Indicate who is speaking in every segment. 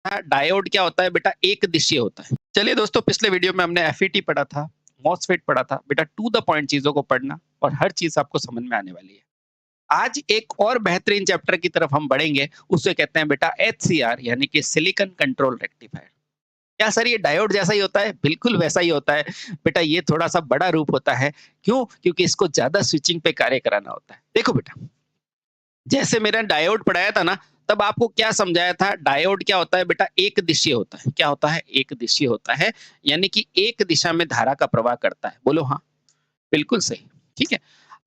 Speaker 1: Diode क्या होता है बेटा? एक दिशीय होता है। चलिए दोस्तों, पिछले वीडियो में हमने एफईटी पढ़ा था, मॉसफेट पढ़ा था। बेटा टू द पॉइंट चीजों को पढ़ना और हर चीज आपको समझ में आने वाली है। आज एक और बेहतरीन चैप्टर की तरफ हम बढ़ेंगे, उसे कहते हैं बेटा एचसीआर यानी कि सिलिकॉन कंट्रोल रेक्टिफायर। क्या सर ये डायोड जैसा ही होता है? बिल्कुल वैसा ही होता है। बेटा ये थोड़ा-सा बड़ा रूप होता है। क्यों? क्योंकि इसको ज़्यादा स्विचिंग पे कार्य कराना होता है। देखो बेटा, जैसे मैंने डायोड पढ़ाया था ना, तब आपको क्या समझाया था? डायोड क्या होता है बेटा? एक दिशीय होता है। क्या होता है? एक दिशीय होता है, यानी कि एक दिशा में धारा का प्रवाह करता है। बोलो हाँ, बिल्कुल सही। ठीक है?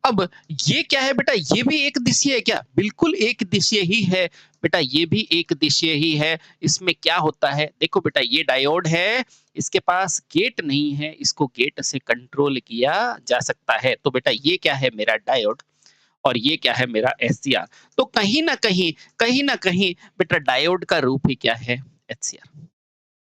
Speaker 1: अब ये क्या है बेटा? ये भी एक दिशीय है क्या? बिल्कुल एक दिशीय ही है। बेटा ये भी एक दिशीय ही है। इसमें क्या होता है? देखो बेटा, ये डायोड है, इसके पास गेट नहीं है, इसको गेट से कंट्रोल किया जा सकता है। तो बेटा ये क्या है? मेरा डायोड। और ये क्या है? मेरा एचसीआर। तो कहीं न कहीं बेटा डायोड का रूप ही क्या है? एचसीआर।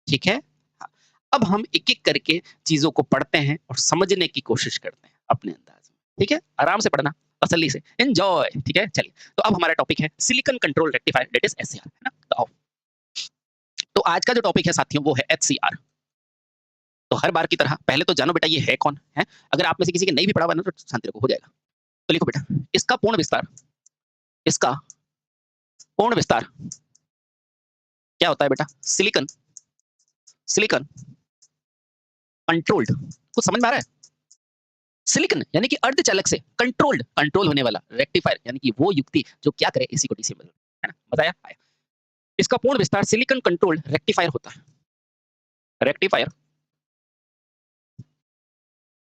Speaker 1: ठीक है? हाँ। अब हम एक-एक करके चीज़ों को पढ़ते हैं और समझने की कोशिश करते हैं अपने अंदाज़ में। ठीक है? आराम से पढ़ना, तसल्ली से, एन्जॉय। ठीक है? चलिए, तो अब हमारा टॉपिक है silicon control rectifier that is HCR, है ना? तो आओ, तो आज का जो टॉपिक है साथियों वो है एचसीआर। तो हर बार की तरह पहले तो जानो बेटा ये है कौन? है? अगर आप में से किसी ने नहीं भी पढ़ा हुआ है ना तो शांति रखो, हो जाएगा। तो लिखो बेटा, इसका पूर्ण विस्तार, इसका पूर्ण विस्तार क्या होता है बेटा? Silicon silicon controlled. कुछ समझ में आ रहा है? सिलिकॉन यानी कि अर्धचालक से कंट्रोल्ड, कंट्रोल होने वाला, रेक्टिफायर यानी कि वो युक्ति जो क्या करे एसी को डीसी में बदले, है ना? मजा आया? आया। इसका पूर्ण विस्तार सिलिकॉन कंट्रोल्ड रेक्टिफायर होता है। रेक्टिफायर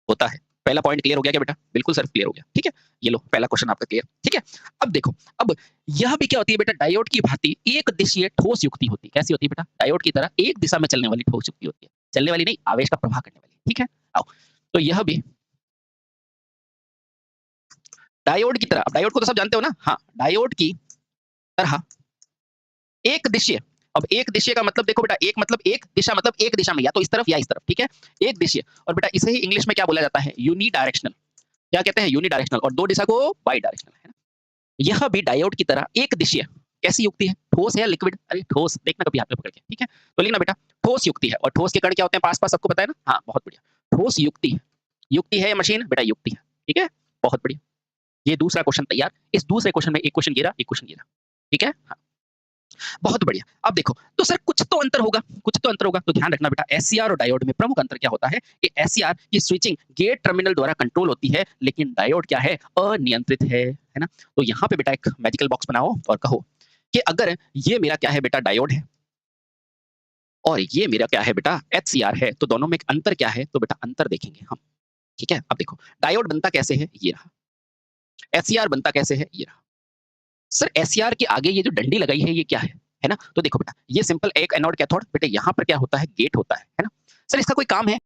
Speaker 1: होता है। पहला पॉइंट क्लियर हो गया क्या बेटा? बिल्कुल सर क्लियर हो गया। ठीक है? ये लो पहला क्वेश्चन आपका क्लियर। ठीक है? अब देखो, अब यह भी क्या होती है बेटा? डायोड की भांति एक दिशीय ठोस युक्ति होती है। कैसी होती है बेटा? डायोड की तरह एक दिशा में चलने वाली ठोस युक्ति होती है। चलने वाली नहीं, आवेश का प्रवाह करने वाली। ठीक है? आओ, तो यह भी डायोड की तरह, अब डायोड को तो सब जानते हो ना? हाँ, डायोड की तरह एक दिशीय। अब एक दिशीय का मतलब देखो बेटा, एक मतलब एक दिशा, मतलब एक दिशा में या तो इस तरफ या इस तरफ। ठीक है? एक दिशीय। और बेटा इसे ही इंग्लिश में क्या बोला जाता है? Unidirectional. क्या कहते हैं? Unidirectional. और दो दिशा को बाई डायरेक्शनल, है ना? यह भी डायोड की तरह एक दिशीय कैसी युक्ति है? ठोस है या लिक्विड? अरे ठोस, देखना कभी हाथ में पकड़ के। ठीक है? तो लिखना बेटा ठोस युक्ति है। और ठोस के कण क्या होते हैं? पास-पास, सबको पता है ना? हाँ, बहुत बढ़िया। ठोस युक्ति है। युक्ति है या मशीन? बेटा युक्ति है। ठीक है? बहुत बढ़िया। ये दूसरा क्वेश्चन तैयार। इस दूसरे क्वेश्चन में एक क्वेश्चन ये रहा, एक क्वेश्चन ये रहा। ठीक है? हाँ। बहुत बढ़िया। अब देखो, तो सर कुछ तो अंतर होगा, कुछ तो अंतर होगा। तो ध्यान रखना बेटा, एचसीआर और डायोड में प्रमुख अंतर क्या होता है? कि एचसीआर की स्विचिंग गेट टर्मिनल द्वारा कंट्रोल होती है, लेकिन डायोड क्या है? अनियंत्रित है ना? तो यहाँ पे बेटा एक मैजिकल बॉक्स बनाओ और कहो कि अगर ये मेरा क्या है बेटा? डायोड है और ये मेरा क्या है बेटा? एचसीआर है, तो दोनों में एक अंतर क्या है? तो बेटा अंतर देखेंगे हम। ठीक है? अब देखो, डायोड बनता कैसे है? ये रहा। एचसीआर बनता कैसे है? ये रहा। सर एचसीआर के आगे ये जो डंडी लगाई है ये क्या है ना? तो देखो बेटा, ये सिंपल एक एनोड कैथोड, बेटा यहाँ पर क्या होता है? गेट होता है ना? सर इसका कोई काम है?